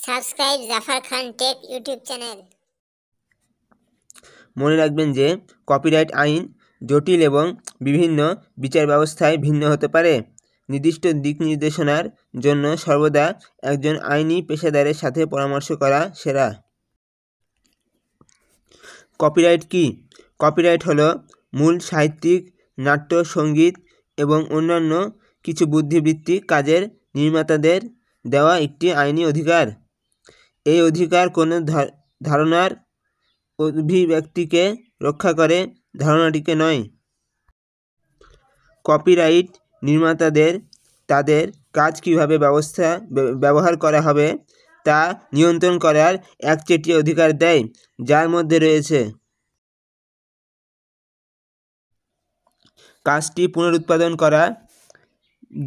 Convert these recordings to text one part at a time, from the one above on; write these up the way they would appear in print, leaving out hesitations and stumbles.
Subscribe Zafar খান take YouTube channel. মনে রাখবেন যে কপিরাইট আইন জটিল এবং বিভিন্ন বিচার ব্যবস্থায় ভিন্ন হতে পারে। নির্দিষ্ট দিক নির্দেশনার জন্য সর্বদা একজন আইনি পেশাদারের সাথে পরামর্শ করা সেরা। কপিরাইট কি? কপিরাইট হলো মূল সাহিত্যিক, নাট্য, সঙ্গীত এবং অন্যান্য কিছু বুদ্ধিবৃত্তিক কাজের নির্মাতাদের দেওয়া একটি আইনি অধিকার। এই অধিকার কোনো ধারণার অভিব্যক্তিকে রক্ষা করে, ধারণাটিকে নয়। কপিরাইট নির্মাতাদের তাদের কাজ কীভাবে ব্যবহার করা হবে তা নিয়ন্ত্রণ করার একচেটিয়া অধিকার দেয়, যার মধ্যে রয়েছে কাজটি পুনরুৎপাদন করা,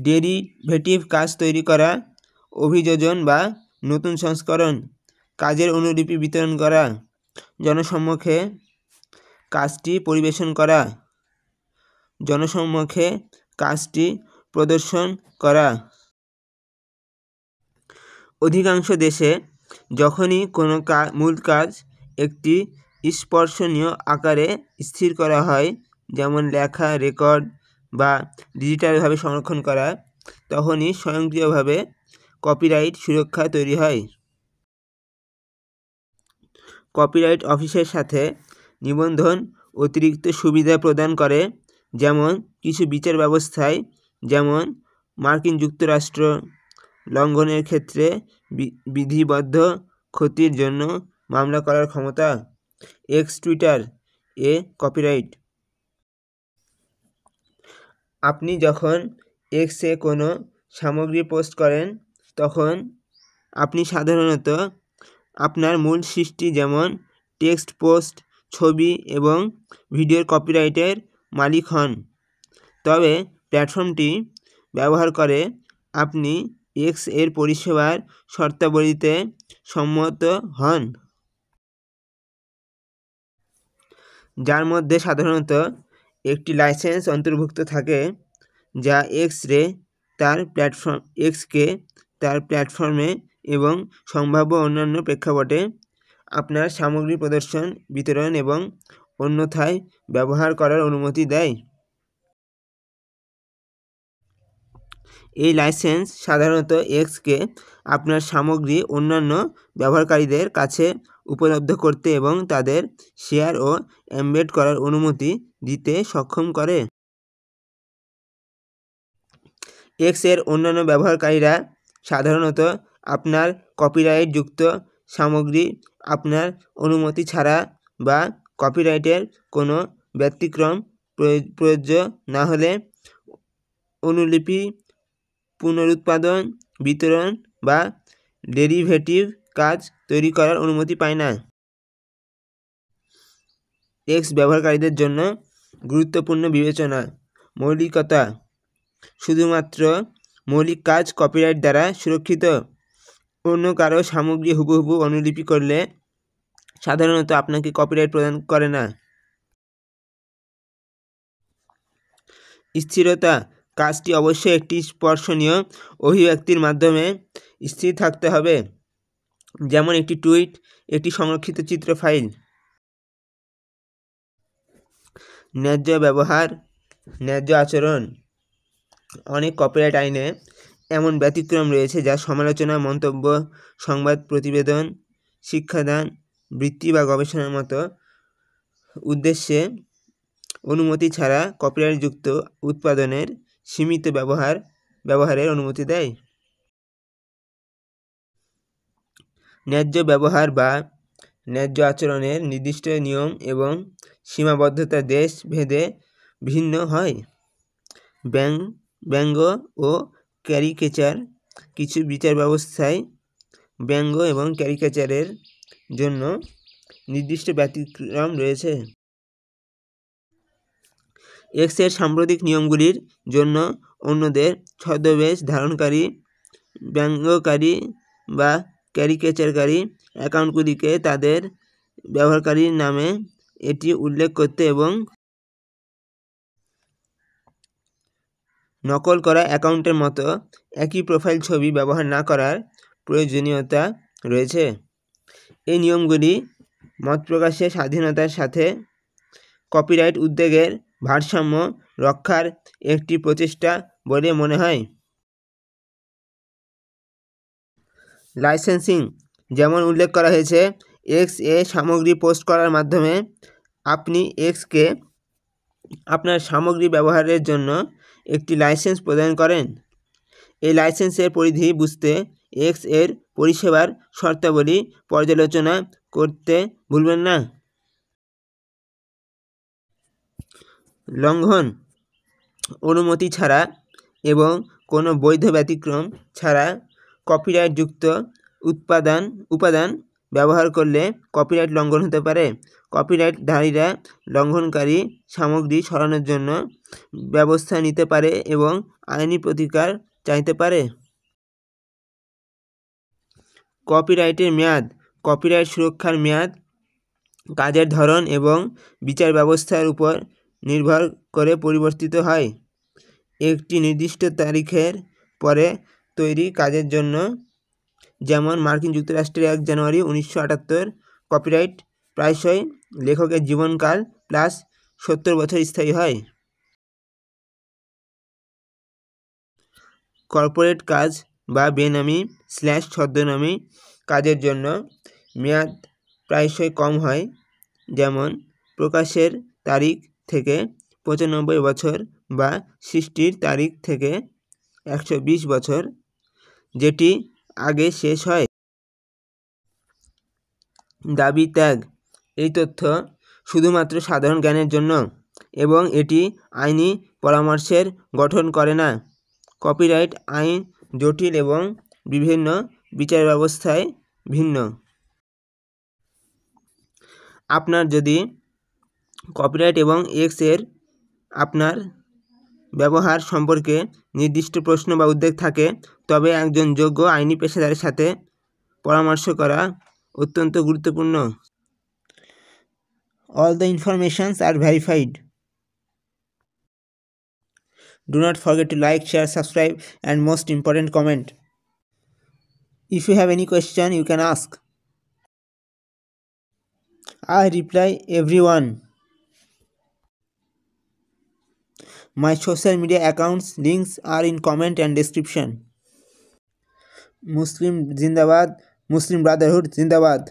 ডেরিভেটিভ কাজ তৈরি করা, অভিযোজন বা নতুন সংস্করণ, কাজের অনুলিপি বিতরণ করা, জনসম্মুখে কাজটি পরিবেশন করা, জনসম্মুখে কাজটি প্রদর্শন করা। অধিকাংশ দেশে যখনই কোনো মূল কাজ একটি স্পর্শনীয় আকারে স্থির করা হয়, যেমন লেখা, রেকর্ড বা ডিজিটালভাবে সংরক্ষণ করা, তখনই স্বয়ংক্রিয়ভাবে কপিরাইট সুরক্ষা তৈরি হয়। কপিরাইট অফিসের সাথে নিবন্ধন অতিরিক্ত সুবিধা প্রদান করে, যেমন কিছু বিচার ব্যবস্থায়, যেমন মার্কিন যুক্তরাষ্ট্র, লঙ্ঘনের ক্ষেত্রে বিধিবদ্ধ ক্ষতির জন্য মামলা করার ক্ষমতা। টুইটার এ কপিরাইট। আপনি যখন এক্সে কোনো সামগ্রী পোস্ট করেন, তখন আপনি সাধারণত আপনার মূল সৃষ্টি যেমন টেক্সট, পোস্ট, ছবি এবং ভিডিওর কপিরাইটের মালিক হন। তবে প্ল্যাটফর্মটি ব্যবহার করে আপনি এক্স এর পরিষেবার শর্তাবলীতে সম্মত হন, যার মধ্যে সাধারণত একটি লাইসেন্স অন্তর্ভুক্ত থাকে, যা এক্সকে তার প্ল্যাটফর্মে এবং সম্ভাব্য অন্যান্য প্রেক্ষাপটে আপনার সামগ্রী প্রদর্শন, বিতরণ এবং অন্যথায় ব্যবহার করার অনুমতি দেয়। এই লাইসেন্স সাধারণত এক্সকে আপনার সামগ্রী অন্যান্য ব্যবহারকারীদের কাছে উপলব্ধ করতে এবং তাদের শেয়ার ও এমবেড করার অনুমতি দিতে সক্ষম করে। এক্স এর অন্যান্য ব্যবহারকারীরা সাধারণত আপনার কপিরাইটযুক্ত সামগ্রী আপনার অনুমতি ছাড়া বা কপিরাইটের কোনো ব্যতিক্রম প্রযোজ্য না হলে অনুলিপি পুনরুৎপাদন, বিতরণ বা ডেরিভেটিভ কাজ তৈরি করার অনুমতি পায় না। এক্স ব্যবহারকারীদের জন্য গুরুত্বপূর্ণ বিবেচনা। মৌলিকতা। শুধুমাত্র মৌলিক কাজ কপিরাইট দ্বারা সুরক্ষিত। অন্য কারো সামগ্রী হুবহু অনুলিপি করলে সাধারণত আপনাকে কপিরাইট প্রদান করে না। স্থিরতা। কাজটি অবশ্যই একটি স্পর্শনীয় অভিব্যক্তির মাধ্যমে স্থির থাকতে হবে, যেমন একটি টুইট, একটি সংরক্ষিত চিত্র ফাইল। ন্যায্য ব্যবহার, ন্যায্য আচরণ। অনেক কপিরাইট আইনে এমন ব্যতিক্রম রয়েছে যা সমালোচনা, মন্তব্য, সংবাদ প্রতিবেদন, শিক্ষাদান, বৃত্তি বা গবেষণার মতো উদ্দেশ্যে অনুমতি ছাড়া কপিরাইটযুক্ত উৎপাদনের সীমিত ব্যবহারের অনুমতি দেয়। ন্যায্য ব্যবহার বা ন্যায্য আচরণের নির্দিষ্ট নিয়ম এবং সীমাবদ্ধতা দেশ ভেদে ভিন্ন হয়। ব্যঙ্গ ও ক্যারিকেচার। কিছু বিচার ব্যবস্থায় ব্যঙ্গ এবং ক্যারিকেচারের জন্য নির্দিষ্ট ব্যতিক্রম রয়েছে। এক্সের সাম্প্রতিক নিয়মগুলির জন্য অন্যদের ছদ্মবেশ ধারণকারী, ব্যঙ্গকারী বা ক্যারিকেচারকারী অ্যাকাউন্টগুলিকে তাদের ব্যবহারকারীর নামে এটি উল্লেখ করতে এবং নকল করা অ্যাকাউন্টের মতো একই প্রোফাইল ছবি ব্যবহার না করার প্রয়োজনীয়তা রয়েছে। এই নিয়মগুলি মত প্রকাশের স্বাধীনতার সাথে কপিরাইট উদ্যোগের ভারসাম্য রক্ষার একটি প্রচেষ্টা বলে মনে হয়। লাইসেন্সিং, যেমন উল্লেখ করা হয়েছে, এক্স এ সামগ্রী পোস্ট করার মাধ্যমে আপনি এক্সকে আপনার সামগ্রী ব্যবহারের জন্য একটি লাইসেন্স প্রদান করেন। এই লাইসেন্সের পরিধি বুঝতে এক্স এর পরিষেবার শর্তাবলী পর্যালোচনা করতে ভুলবেন না। লঙ্ঘন, অনুমতি ছাড়া এবং কোনো বৈধ ব্যতিক্রম ছাড়া কপিরাইটযুক্ত উপাদান ব্যবহার করলে কপিরাইট লঙ্ঘন হতে পারে। কপিরাইটধারীরা লঙ্ঘনকারী সামগ্রী সরানোর জন্য ব্যবস্থা নিতে পারে এবং আইনি প্রতিকার চাইতে পারে। কপিরাইটের মেয়াদ, কপিরাইট সুরক্ষার মেয়াদ কাজের ধরন এবং বিচার ব্যবস্থার উপর নির্ভর করে পরিবর্তিত হয়। একটি নির্দিষ্ট তারিখের পরে তৈরি কাজের জন্য, যেমন মার্কিন যুক্তরাষ্ট্রের 1 জানুয়ারি 1978, কপিরাইট প্রায়শই লেখকের জীবনকাল প্লাস 70 বছর স্থায়ী হয়। কর্পোরেট কাজ বা বেনামি/ছদ্মনামী কাজের জন্য মেয়াদ প্রায়শই কম হয়, যেমন প্রকাশের তারিখ থেকে 95 বছর বা সৃষ্টির তারিখ থেকে 120 বছর, যেটি আগে শেষ হয়। দাবি ত্যাগ, এই তথ্য শুধুমাত্র সাধারণ জ্ঞানের জন্য এবং এটি আইনি পরামর্শের গঠন করে না। কপিরাইট আইন জটিল এবং বিভিন্ন বিচার ব্যবস্থায় ভিন্ন। আপনার যদি কপিরাইট এবং এক্স এর আপনার ব্যবহার সম্পর্কে নির্দিষ্ট প্রশ্ন বা উদ্বেগ থাকে, তবে একজন যোগ্য আইনি পেশাদারের সাথে পরামর্শ করা অত্যন্ত গুরুত্বপূর্ণ। All the informations are verified. Do not forget to like, share, subscribe, and most important, comment. If you have any question, you can ask. I reply everyone. My social media accounts links are in comment and description. Muslim Zindabad, Muslim Brotherhood Zindabad.